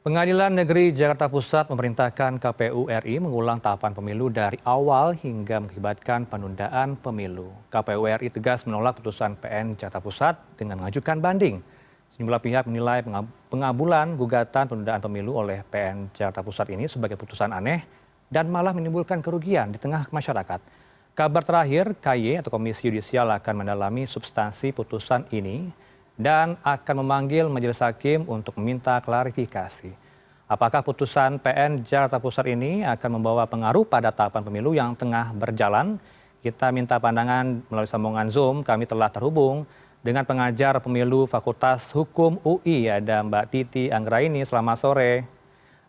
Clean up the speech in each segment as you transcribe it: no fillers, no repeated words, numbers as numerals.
Pengadilan Negeri Jakarta Pusat memerintahkan KPU RI mengulang tahapan pemilu dari awal hingga mengakibatkan penundaan pemilu. KPU RI tegas menolak putusan PN Jakarta Pusat dengan mengajukan banding. Sejumlah pihak menilai pengabulan gugatan penundaan pemilu oleh PN Jakarta Pusat ini sebagai putusan aneh dan malah menimbulkan kerugian di tengah masyarakat. Kabar terakhir, KY atau Komisi Yudisial akan mendalami substansi putusan ini dan akan memanggil Majelis Hakim untuk meminta klarifikasi. Apakah putusan PN Jakarta Pusat ini akan membawa pengaruh pada tahapan pemilu yang tengah berjalan? Kita minta pandangan melalui sambungan Zoom. Kami telah terhubung dengan pengajar pemilu Fakultas Hukum UI, ada Mbak Titi Anggraini. Selamat sore.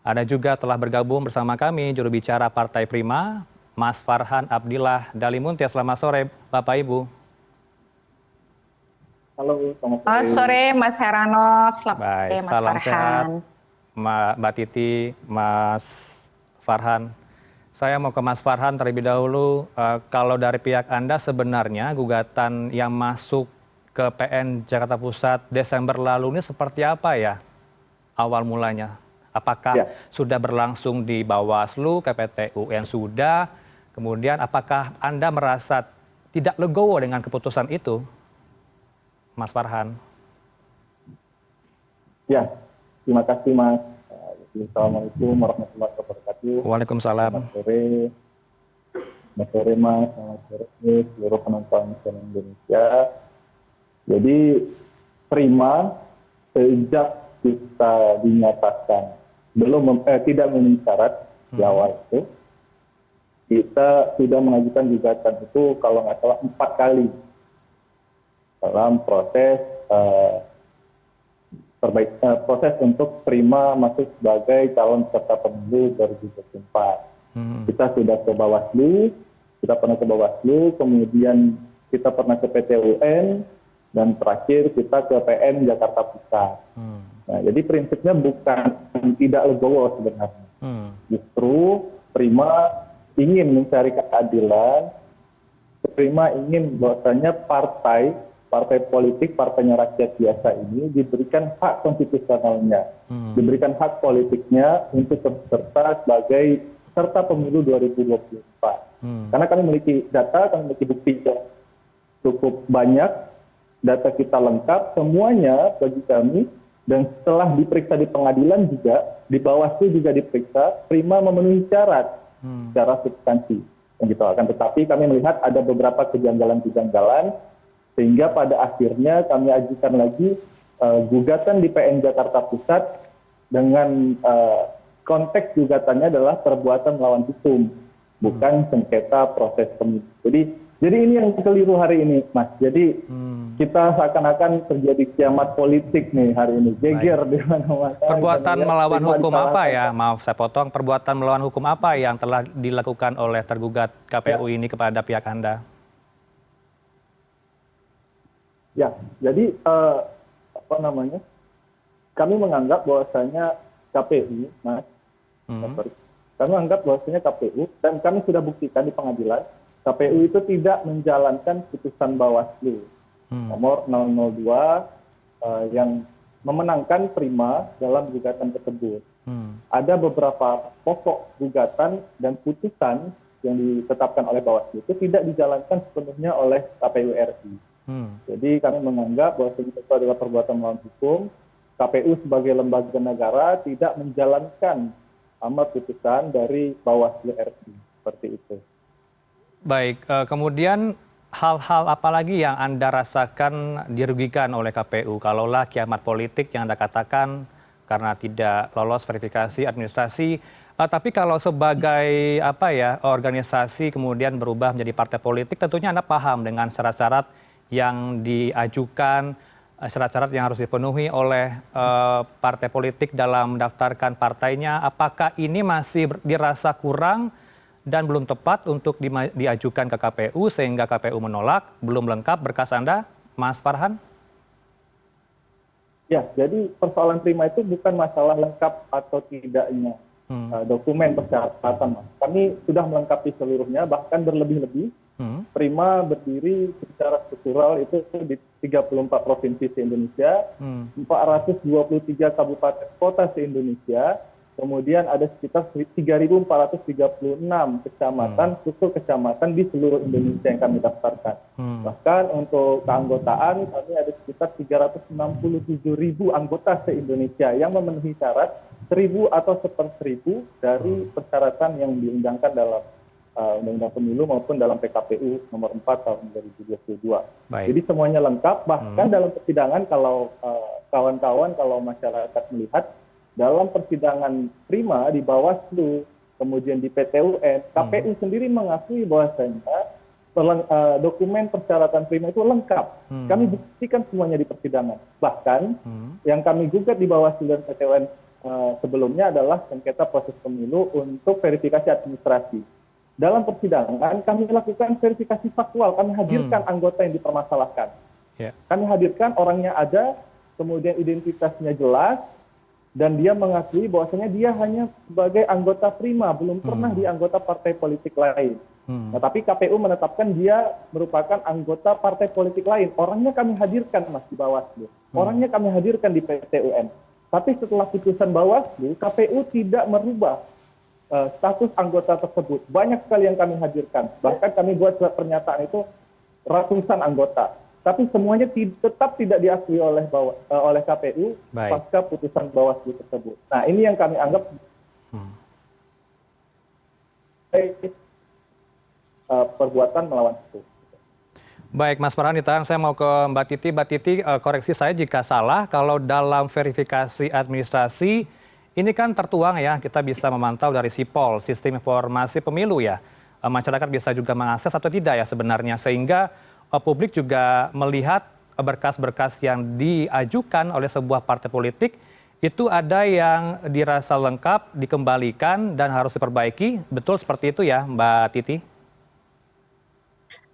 Ada juga telah bergabung bersama kami juru bicara Partai Prima, Mas Farhan Abdillah Dalimuntia. Selamat sore, Bapak Ibu. Halo, selamat sore Mas Heranov, selamat sore Mas salam Farhan. Sehat, Mbak Titi, Mas Farhan. Saya mau ke Mas Farhan terlebih dahulu. Kalau dari pihak Anda sebenarnya gugatan yang masuk ke PN Jakarta Pusat Desember lalu ini seperti apa ya awal mulanya? Apakah sudah berlangsung di Bawaslu, KPT UN sudah? Kemudian apakah Anda merasa tidak legowo dengan keputusan itu? Mas Farhan. Ya, terima kasih Mas. Assalamualaikum warahmatullahi wabarakatuh. Waalaikumsalam. Selamat sore. Selamat sore Mas, selamat sore seluruh penonton channel Indonesia. Jadi Prima sejak kita dinyatakan tidak memenuhi syarat di awal itu, kita sudah mengajukan gugatan itu kalau nggak salah 4 kali dalam proses proses untuk Prima masuk sebagai calon peserta pemilu 2024. Kita sudah ke Bawaslu, kita pernah ke Bawaslu, kemudian kita pernah ke PT UN, dan terakhir kita ke PN Jakarta Pusat. Nah, jadi prinsipnya bukan tidak legowo sebenarnya. Justru Prima ingin mencari keadilan, Prima ingin bahwasanya partai politik, partainya rakyat biasa ini diberikan hak konstitusionalnya, diberikan hak politiknya untuk berserta sebagai peserta pemilu 2024. Karena kami memiliki data, kami memiliki bukti yang cukup banyak, data kita lengkap, semuanya bagi kami, dan setelah diperiksa di pengadilan juga, di Bawaslu juga diperiksa, Prima memenuhi syarat secara substansi. Akan tetapi kami melihat ada beberapa kejanggalan-kejanggalan, sehingga pada akhirnya kami ajukan lagi gugatan di PN Jakarta Pusat dengan konteks gugatannya adalah perbuatan melawan hukum, bukan sengketa proses pemilu. Jadi ini yang keliru hari ini, Mas. Jadi kita seakan-akan terjadi kiamat politik nih hari ini, geger di mana-mana. Perbuatan melawan hukum apa ya? Maaf saya potong. Perbuatan melawan hukum apa yang telah dilakukan oleh tergugat KPU ini kepada pihak Anda? Ya, jadi kami menganggap bahwasanya KPU, Mas, kami menganggap bahwasanya KPU, dan kami sudah buktikan di pengadilan, KPU itu tidak menjalankan putusan Bawaslu nomor 002 yang memenangkan Prima dalam gugatan tersebut. Ada beberapa pokok gugatan dan putusan yang ditetapkan oleh Bawaslu itu tidak dijalankan sepenuhnya oleh KPU RI. Jadi kami menganggap bahwa itu adalah perbuatan melawan hukum. KPU sebagai lembaga negara tidak menjalankan amar putusan dari Bawaslu RI, seperti itu. Baik, kemudian hal-hal apa lagi yang Anda rasakan dirugikan oleh KPU? Kalaulah kiamat politik yang Anda katakan karena tidak lolos verifikasi administrasi, tapi kalau sebagai organisasi kemudian berubah menjadi partai politik, tentunya Anda paham dengan syarat-syarat yang diajukan, syarat-syarat yang harus dipenuhi oleh partai politik dalam mendaftarkan partainya. Apakah ini masih dirasa kurang dan belum tepat untuk diajukan ke KPU sehingga KPU menolak? Belum lengkap berkas Anda, Mas Farhan? Ya, jadi persoalan Prima itu bukan masalah lengkap atau tidaknya dokumen persyaratan, Mas. Kami sudah melengkapi seluruhnya, bahkan berlebih-lebih. Prima berdiri secara struktural itu di 34 provinsi se-Indonesia, 423 kabupaten kota se-Indonesia, kemudian ada sekitar 3.436 kecamatan, struktur kecamatan di seluruh Indonesia yang kami daftarkan. Bahkan untuk keanggotaan kami ada sekitar 367.000 anggota se-Indonesia yang memenuhi syarat 1.000 atau 1/1000 dari persyaratan yang diundangkan dalam Undang-Undang Pemilu maupun dalam PKPU nomor 4 tahun 2022. Jadi semuanya lengkap, bahkan dalam persidangan kalau kawan-kawan, kalau masyarakat melihat, dalam persidangan Prima di Bawaslu, kemudian di PT UN, KPU sendiri mengakui bahwasannya dokumen persyaratan Prima itu lengkap. Kami buktikan semuanya di persidangan. Bahkan yang kami gugat di Bawaslu dan PT UN sebelumnya adalah sengketa proses pemilu untuk verifikasi administrasi. Dalam persidangan kami lakukan verifikasi faktual, kami hadirkan anggota yang dipermasalahkan. Kami hadirkan orangnya ada, kemudian identitasnya jelas, dan dia mengakui bahwasanya dia hanya sebagai anggota Prima, belum pernah di anggota partai politik lain. Nah, tapi KPU menetapkan dia merupakan anggota partai politik lain. Orangnya kami hadirkan, Mas, di Bawaslu. Orangnya kami hadirkan di PT UN. Tapi setelah putusan Bawaslu, KPU tidak merubah status anggota tersebut. Banyak sekali yang kami hadirkan. Bahkan kami buat surat pernyataan itu ratusan anggota. Tapi semuanya tetap tidak diakui oleh KPU pasca putusan Bawaslu tersebut. Nah, ini yang kami anggap perbuatan melawan hukum. Baik, Mas Farhan, ditahan. Saya mau ke Mbak Titi. Mbak Titi, koreksi saya jika salah, kalau dalam verifikasi administrasi, ini kan tertuang ya, kita bisa memantau dari SIPOL, Sistem Informasi Pemilu ya. Masyarakat bisa juga mengakses atau tidak ya sebenarnya, sehingga publik juga melihat berkas-berkas yang diajukan oleh sebuah partai politik, itu ada yang dirasa lengkap, dikembalikan, dan harus diperbaiki. Betul seperti itu ya, Mbak Titi?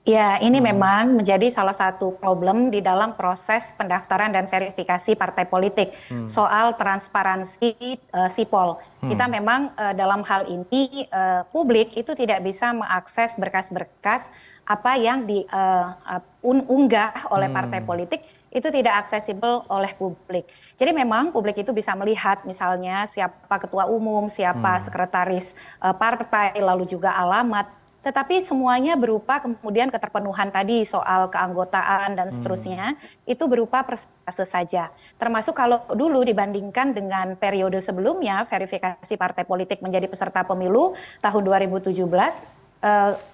Ya, ini memang menjadi salah satu problem di dalam proses pendaftaran dan verifikasi partai politik soal transparansi SIPOL. Kita memang dalam hal ini publik itu tidak bisa mengakses berkas-berkas apa yang diunggah oleh partai politik, itu tidak aksesibel oleh publik. Jadi memang publik itu bisa melihat misalnya siapa ketua umum, siapa sekretaris partai, lalu juga alamat. Tetapi semuanya berupa kemudian keterpenuhan tadi soal keanggotaan dan seterusnya, itu berupa persentase saja. Termasuk kalau dulu dibandingkan dengan periode sebelumnya, verifikasi partai politik menjadi peserta pemilu tahun 2017,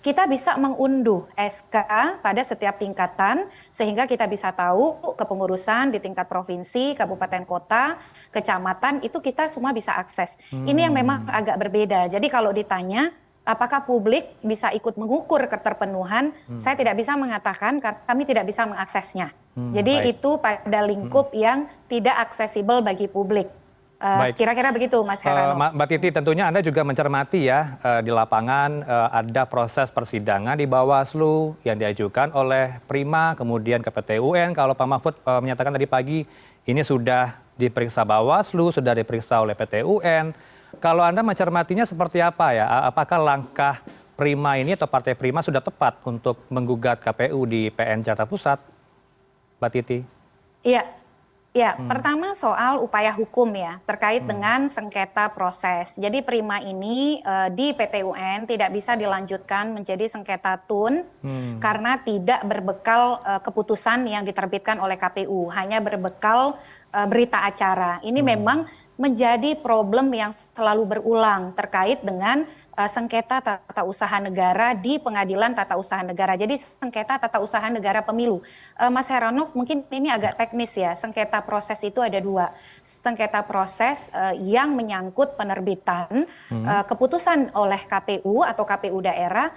kita bisa mengunduh SK pada setiap tingkatan, sehingga kita bisa tahu kepengurusan di tingkat provinsi, kabupaten kota, kecamatan, itu kita semua bisa akses. Ini yang memang agak berbeda. Jadi kalau ditanya, apakah publik bisa ikut mengukur keterpenuhan? Saya tidak bisa mengatakan karena kami tidak bisa mengaksesnya. Jadi itu pada lingkup yang tidak aksesibel bagi publik. Kira-kira begitu, Mas Herano. Mbak Titi, tentunya Anda juga mencermati ya di lapangan ada proses persidangan di Bawaslu yang diajukan oleh Prima, kemudian ke PT UN. Kalau Pak Mahfud menyatakan tadi pagi ini sudah diperiksa Bawaslu, sudah diperiksa oleh PT UN. Kalau Anda mencermatinya seperti apa ya? Apakah langkah Prima ini atau Partai Prima sudah tepat untuk menggugat KPU di PN Jakarta Pusat, Mbak Titi? Iya, pertama soal upaya hukum ya terkait dengan sengketa proses. Jadi Prima ini di PT UN tidak bisa dilanjutkan menjadi sengketa tun karena tidak berbekal keputusan yang diterbitkan oleh KPU, hanya berbekal berita acara. Ini memang menjadi problem yang selalu berulang terkait dengan sengketa tata usaha negara di Pengadilan Tata Usaha Negara. Jadi sengketa tata usaha negara pemilu. Mas Heranov, mungkin ini agak teknis ya. Sengketa proses itu ada dua. Sengketa proses yang menyangkut penerbitan keputusan oleh KPU atau KPU daerah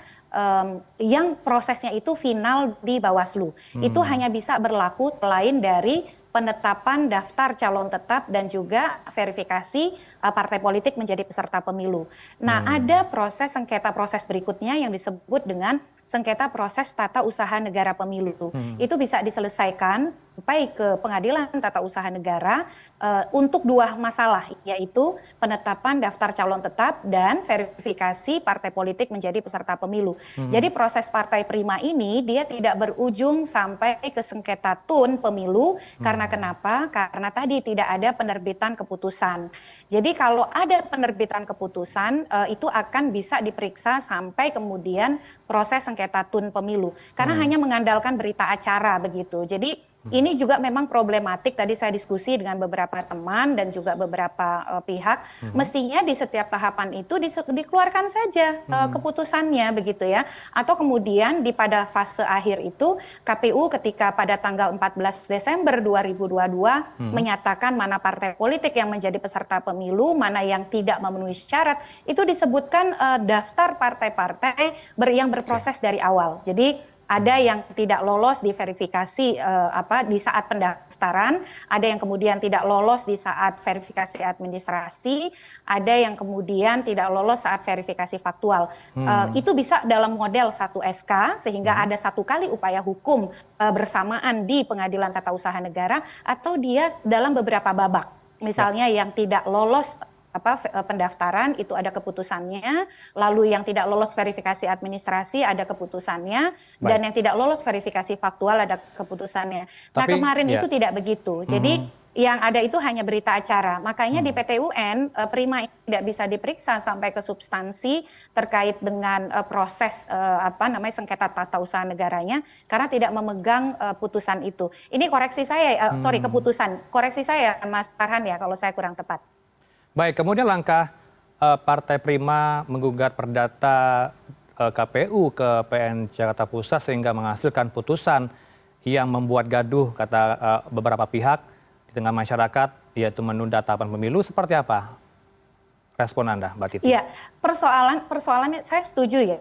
yang prosesnya itu final di Bawaslu. Itu hanya bisa berlaku selain dari penetapan daftar calon tetap dan juga verifikasi partai politik menjadi peserta pemilu. Nah, ada proses sengketa proses berikutnya yang disebut dengan sengketa proses tata usaha negara pemilu. Itu bisa diselesaikan sampai ke pengadilan tata usaha negara untuk dua masalah, yaitu penetapan daftar calon tetap dan verifikasi partai politik menjadi peserta pemilu. Jadi proses partai prima ini dia tidak berujung sampai ke sengketa tun pemilu. Karena kenapa? Karena tadi tidak ada penerbitan keputusan. Jadi kalau ada penerbitan keputusan itu akan bisa diperiksa sampai kemudian proses sengketa tun pemilu. Karena hanya mengandalkan berita acara begitu. Jadi ini juga memang problematik. Tadi saya diskusi dengan beberapa teman dan juga beberapa pihak. Mestinya di setiap tahapan itu dikeluarkan saja keputusannya begitu ya. Atau kemudian pada fase akhir itu KPU ketika pada tanggal 14 Desember 2022 menyatakan mana partai politik yang menjadi peserta pemilu, mana yang tidak memenuhi syarat, itu disebutkan daftar partai-partai yang berproses dari awal. Jadi ada yang tidak lolos di verifikasi di saat pendaftaran, ada yang kemudian tidak lolos di saat verifikasi administrasi, ada yang kemudian tidak lolos saat verifikasi faktual. Itu bisa dalam model 1 SK sehingga ada satu kali upaya hukum bersamaan di Pengadilan Tata Usaha Negara, atau dia dalam beberapa babak. Misalnya yang tidak lolos pendaftaran itu ada keputusannya, lalu yang tidak lolos verifikasi administrasi ada keputusannya, dan yang tidak lolos verifikasi faktual ada keputusannya. Nah kemarin itu tidak begitu. Jadi yang ada itu hanya berita acara. Makanya di PT UN Prima tidak bisa diperiksa sampai ke substansi terkait dengan proses sengketa tata usaha negaranya karena tidak memegang putusan itu. Ini koreksi saya, keputusan. Koreksi saya Mas Farhan ya kalau saya kurang tepat. Baik, kemudian langkah Partai Prima menggugat perdata KPU ke PN Jakarta Pusat sehingga menghasilkan putusan yang membuat gaduh, kata beberapa pihak di tengah masyarakat, yaitu menunda tahapan pemilu. Seperti apa respon Anda, Mbak Titi? Iya, persoalannya saya setuju ya.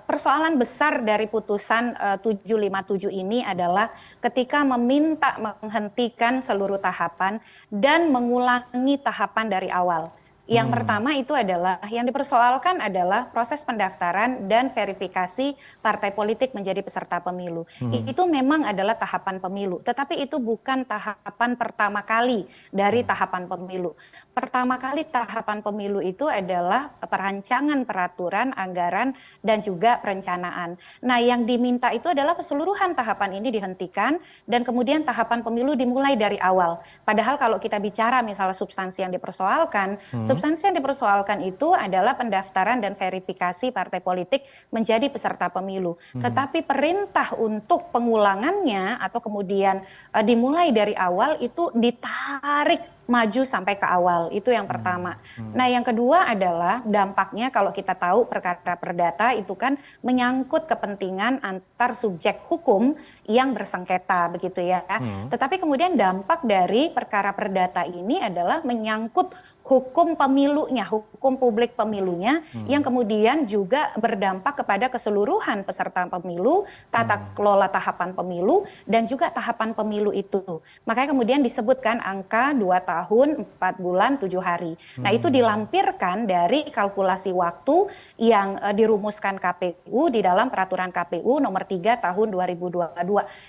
Persoalan besar dari putusan 757 ini adalah ketika meminta menghentikan seluruh tahapan dan mengulangi tahapan dari awal. Yang pertama itu adalah, yang dipersoalkan adalah proses pendaftaran dan verifikasi partai politik menjadi peserta pemilu. Itu memang adalah tahapan pemilu, tetapi itu bukan tahapan pertama kali dari tahapan pemilu. Pertama kali tahapan pemilu itu adalah perancangan peraturan, anggaran, dan juga perencanaan. Nah, yang diminta itu adalah keseluruhan tahapan ini dihentikan dan kemudian tahapan pemilu dimulai dari awal. Padahal kalau kita bicara misalnya substansi yang dipersoalkan, substansi yang dipersoalkan itu adalah pendaftaran dan verifikasi partai politik menjadi peserta pemilu. Tetapi perintah untuk pengulangannya atau kemudian dimulai dari awal itu ditarik maju sampai ke awal. Itu yang pertama. Nah, yang kedua adalah dampaknya kalau kita tahu perkara perdata itu kan menyangkut kepentingan antar subjek hukum yang bersengketa begitu ya. Tetapi kemudian dampak dari perkara perdata ini adalah menyangkut hukum pemilunya, hukum publik pemilunya yang kemudian juga berdampak kepada keseluruhan peserta pemilu, tata kelola tahapan pemilu, dan juga tahapan pemilu itu. Makanya kemudian disebutkan angka 2 tahun, 4 bulan, 7 hari. Nah itu dilampirkan dari kalkulasi waktu yang dirumuskan KPU di dalam peraturan KPU nomor 3 tahun 2022.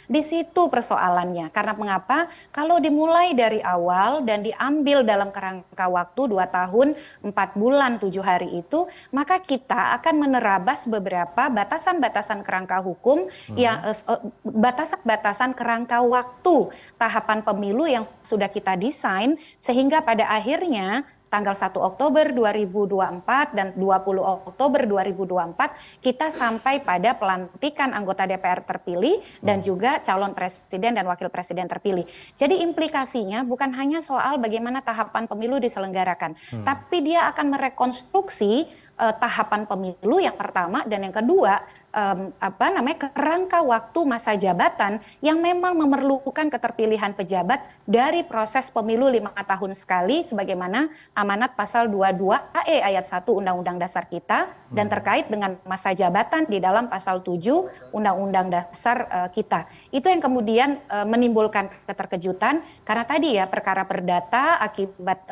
Di situ persoalannya. Karena mengapa? Kalau dimulai dari awal dan diambil dalam kerangka waktu 2 tahun, 4 bulan, 7 hari itu, maka kita akan menerabas beberapa batasan-batasan kerangka hukum, yang batasan-batasan kerangka waktu tahapan pemilu yang sudah kita desain, sehingga pada akhirnya tanggal 1 Oktober 2024 dan 20 Oktober 2024 kita sampai pada pelantikan anggota DPR terpilih dan juga calon presiden dan wakil presiden terpilih. Jadi implikasinya bukan hanya soal bagaimana tahapan pemilu diselenggarakan, tapi dia akan merekonstruksi tahapan pemilu yang pertama dan yang kedua kerangka waktu masa jabatan yang memang memerlukan keterpilihan pejabat dari proses pemilu 5 tahun sekali sebagaimana amanat pasal 22 AE ayat 1 Undang-Undang Dasar kita dan terkait dengan masa jabatan di dalam pasal 7 Undang-Undang Dasar kita. Itu yang kemudian menimbulkan keterkejutan karena tadi ya perkara perdata akibat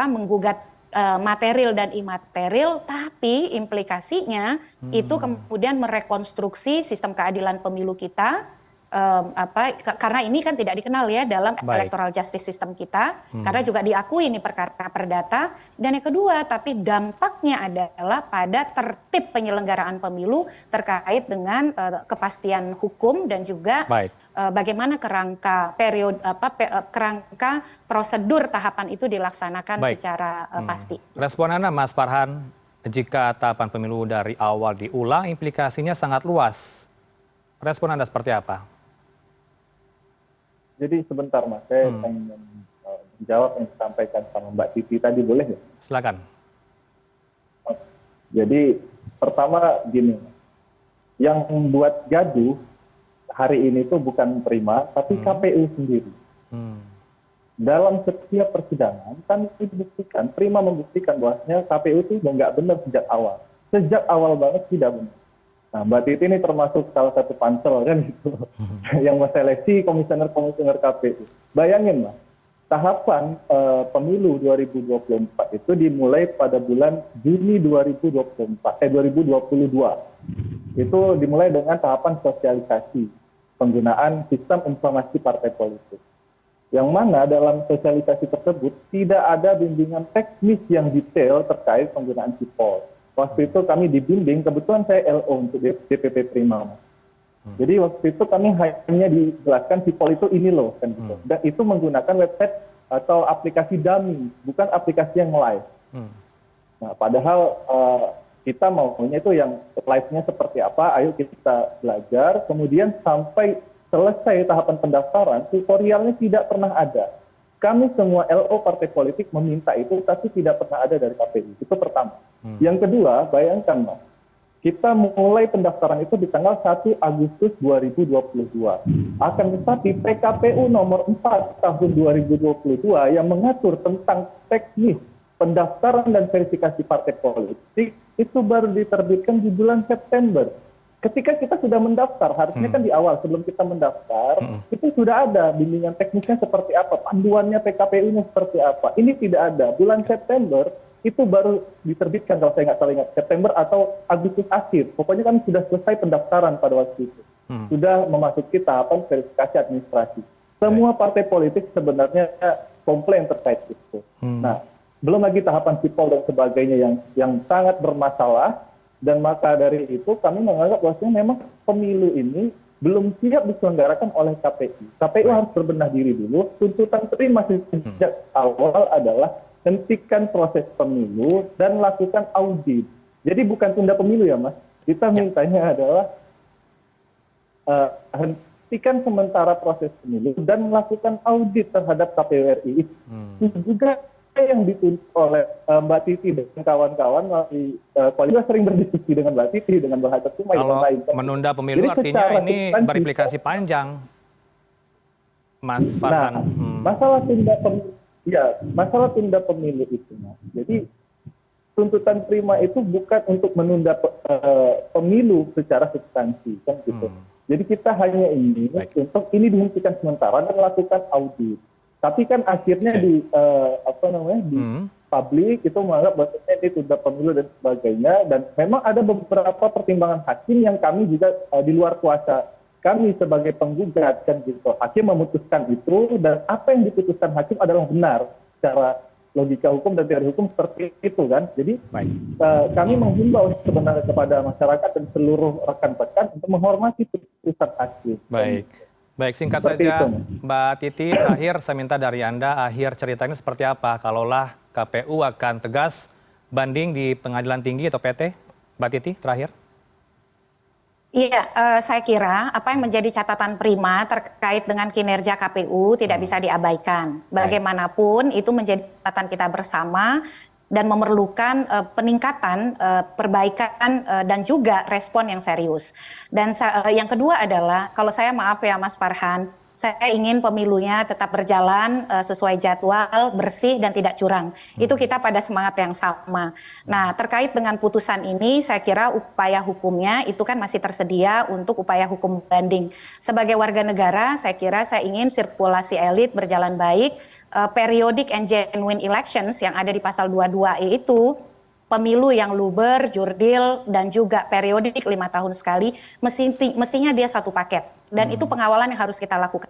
menggugat material dan imaterial, tapi implikasinya itu kemudian merekonstruksi sistem keadilan pemilu kita. Karena ini kan tidak dikenal ya dalam electoral justice system kita, karena juga diakui ini perkara perdata. Dan yang kedua, tapi dampaknya adalah pada tertib penyelenggaraan pemilu terkait dengan kepastian hukum dan juga bagaimana kerangka kerangka prosedur tahapan itu dilaksanakan secara pasti. Respon Anda, Mas Farhan, jika tahapan pemilu dari awal diulang, implikasinya sangat luas. Respon Anda seperti apa? Jadi sebentar Mas, saya ingin menjawab yang disampaikan sama Mbak Titi tadi, boleh ya? Silakan. Jadi pertama gini, yang membuat gaduh hari ini itu bukan Prima, tapi KPU sendiri. Dalam setiap persidangan kan dibuktikan, Prima membuktikan bahwasanya KPU itu nggak benar sejak awal. Sejak awal banget tidak benar. Nah, Mbak Titi ini termasuk salah satu pansel kan gitu, yang menseleksi komisioner-komisioner KPU. Bayangin Mas, tahapan pemilu 2024 itu dimulai pada bulan Juni 2022. Itu dimulai dengan tahapan sosialisasi penggunaan sistem informasi partai politik. Yang mana dalam sosialisasi tersebut tidak ada bimbingan teknis yang detail terkait penggunaan sipol. Waktu itu kami dibimbing, kebetulan saya LO untuk DPP Prima. Jadi waktu itu kami hanya dijelaskan sipol itu ini loh, kan gitu. Dan itu menggunakan website atau aplikasi dummy, bukan aplikasi yang live. Nah, padahal kita maunya itu yang live-nya seperti apa, ayo kita belajar, kemudian sampai selesai tahapan pendaftaran, tutorialnya tidak pernah ada. Kami semua LO partai politik meminta itu, tapi tidak pernah ada dari KPU. Itu pertama. Yang kedua, bayangkan Mas, kita mulai pendaftaran itu di tanggal 1 Agustus 2022. Akan tetapi PKPU nomor 4 tahun 2022 yang mengatur tentang teknis pendaftaran dan verifikasi partai politik itu baru diterbitkan di bulan September. Ketika kita sudah mendaftar, harusnya kan di awal sebelum kita mendaftar, itu sudah ada bimbingan teknisnya seperti apa, panduannya PKPU-nya seperti apa. Ini tidak ada. Bulan September itu baru diterbitkan, kalau saya nggak salah ingat, September atau Agustus akhir. Pokoknya kami sudah selesai pendaftaran pada waktu itu. Sudah memasuki tahapan verifikasi administrasi. Semua partai politik sebenarnya komplain terkait itu. Nah, belum lagi tahapan sipol dan sebagainya yang sangat bermasalah. Dan maka dari itu kami menganggap bahwasanya memang pemilu ini belum siap diselenggarakan oleh KPU. KPU harus berbenah diri dulu. Tuntutan Prima sejak awal adalah hentikan proses pemilu dan lakukan audit. Jadi bukan tunda pemilu ya Mas. Kita mintanya adalah hentikan sementara proses pemilu dan melakukan audit terhadap KPU RI. Itu juga yang dituntut oleh Mbak Titi dan kawan-kawan melalui koalisi sering berdiskusi dengan Mbak Titi, dengan Mbak Hatta Suma. Kalau menunda pemilu jadi artinya ini berimplikasi panjang, Mas Farhan. Nah, masalah tunda pemilu itu, Mas. Jadi tuntutan Prima itu bukan untuk menunda pemilu secara substansi, kan gitu. Jadi kita hanya ingin untuk ini dihentikan sementara dan melakukan audit. Tapi kan akhirnya di publik itu menganggap bahwa ini tunda pemilu dan sebagainya, dan memang ada beberapa pertimbangan hakim yang kami juga di luar kuasa kami sebagai penggugat, kan gitu. Hakim memutuskan itu, dan apa yang diputuskan hakim adalah benar secara logika hukum dan teori hukum seperti itu kan. Jadi kami menghimbau sebenarnya kepada masyarakat dan seluruh rekan-rekan untuk menghormati putusan hakim. Baik, singkat saja Mbak Titi, terakhir saya minta dari Anda, akhir ceritanya seperti apa? Kalaulah KPU akan tegas banding di Pengadilan Tinggi atau PT? Mbak Titi, terakhir. Iya, saya kira apa yang menjadi catatan Prima terkait dengan kinerja KPU tidak bisa diabaikan. Bagaimanapun itu menjadi catatan kita bersama dan memerlukan peningkatan, perbaikan, dan juga respon yang serius. Dan yang kedua adalah, kalau saya maaf ya Mas Farhan, saya ingin pemilunya tetap berjalan sesuai jadwal, bersih, dan tidak curang. Itu kita pada semangat yang sama. Nah, terkait dengan putusan ini, saya kira upaya hukumnya itu kan masih tersedia untuk upaya hukum banding. Sebagai warga negara, saya kira saya ingin sirkulasi elit berjalan baik, periodic and genuine elections yang ada di pasal 22E itu, pemilu yang luber, jurdil, dan juga periodik 5 tahun sekali, mestinya dia satu paket. Dan itu pengawalan yang harus kita lakukan.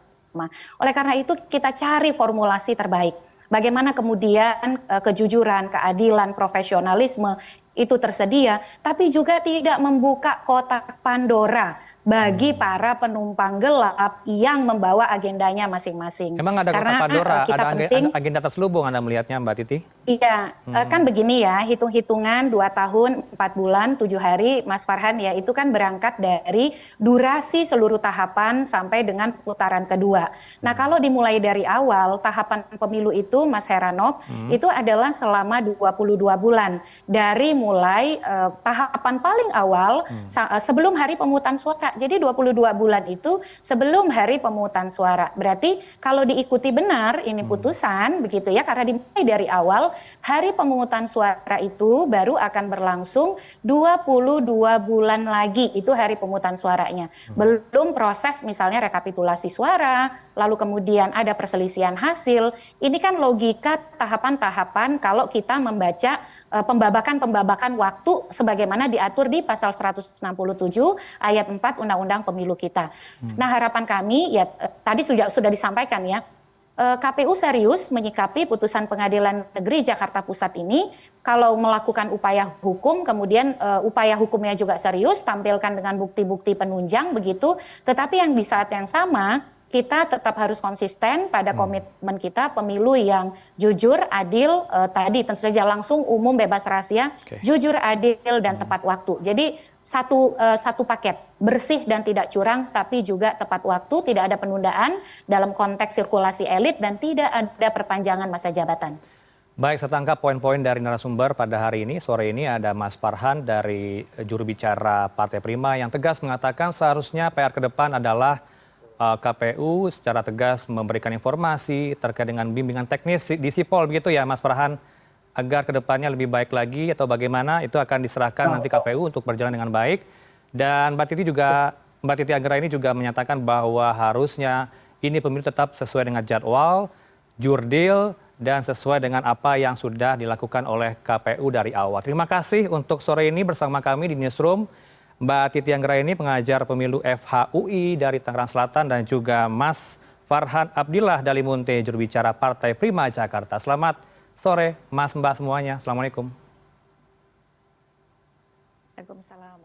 Oleh karena itu kita cari formulasi terbaik. Bagaimana kemudian kejujuran, keadilan, profesionalisme itu tersedia, tapi juga tidak membuka kotak Pandora bagi para penumpang gelap yang membawa agendanya masing-masing. Emang ada kotak Pandora, ada agenda terselubung Anda melihatnya Mbak Titi? Iya, kan begini ya, hitung-hitungan 2 tahun, 4 bulan, 7 hari, Mas Farhan ya, itu kan berangkat dari durasi seluruh tahapan sampai dengan putaran kedua. Nah kalau dimulai dari awal, tahapan pemilu itu, Mas Heranov, itu adalah selama 22 bulan. Dari mulai tahapan paling awal, sebelum hari pemungutan suara. Jadi 22 bulan itu sebelum hari pemungutan suara. Berarti kalau diikuti benar ini putusan, begitu ya, karena dimulai dari awal, hari pemungutan suara itu baru akan berlangsung 22 bulan lagi, itu hari pemungutan suaranya. Belum proses misalnya rekapitulasi suara, lalu kemudian ada perselisihan hasil. Ini kan logika tahapan-tahapan kalau kita membaca pembabakan waktu sebagaimana diatur di pasal 167 ayat 4 Undang-Undang Pemilu kita. Nah harapan kami ya tadi sudah disampaikan ya, KPU serius menyikapi putusan Pengadilan Negeri Jakarta Pusat ini. Kalau melakukan upaya hukum, kemudian upaya hukumnya juga serius, tampilkan dengan bukti-bukti penunjang begitu. Tetapi yang di saat yang sama, kita tetap harus konsisten pada komitmen kita pemilu yang jujur, adil, tadi tentu saja langsung, umum, bebas rahasia, jujur, adil, dan tepat waktu. Jadi satu paket, bersih dan tidak curang, tapi juga tepat waktu, tidak ada penundaan dalam konteks sirkulasi elit, dan tidak ada perpanjangan masa jabatan. Baik, saya tangkap poin-poin dari narasumber pada hari ini. Sore ini ada Mas Farhan dari juru bicara Partai Prima yang tegas mengatakan seharusnya PR ke depan adalah KPU secara tegas memberikan informasi terkait dengan bimbingan teknis di Sipol, begitu ya Mas Farhan, agar kedepannya lebih baik lagi atau bagaimana itu akan diserahkan nanti KPU untuk berjalan dengan baik. Dan Mbak Titi Anggraini juga menyatakan bahwa harusnya ini pemilu tetap sesuai dengan jadwal, jurdil, dan sesuai dengan apa yang sudah dilakukan oleh KPU dari awal. Terima kasih untuk sore ini bersama kami di Newsroom, Mbak Titi Anggraini, pengajar pemilu FHUI dari Tangerang Selatan, dan juga Mas Farhan Abdillah Dalimunte, juru bicara Partai Prima Jakarta. Selamat sore Mas Mbak semuanya. Assalamualaikum. Waalaikumsalam.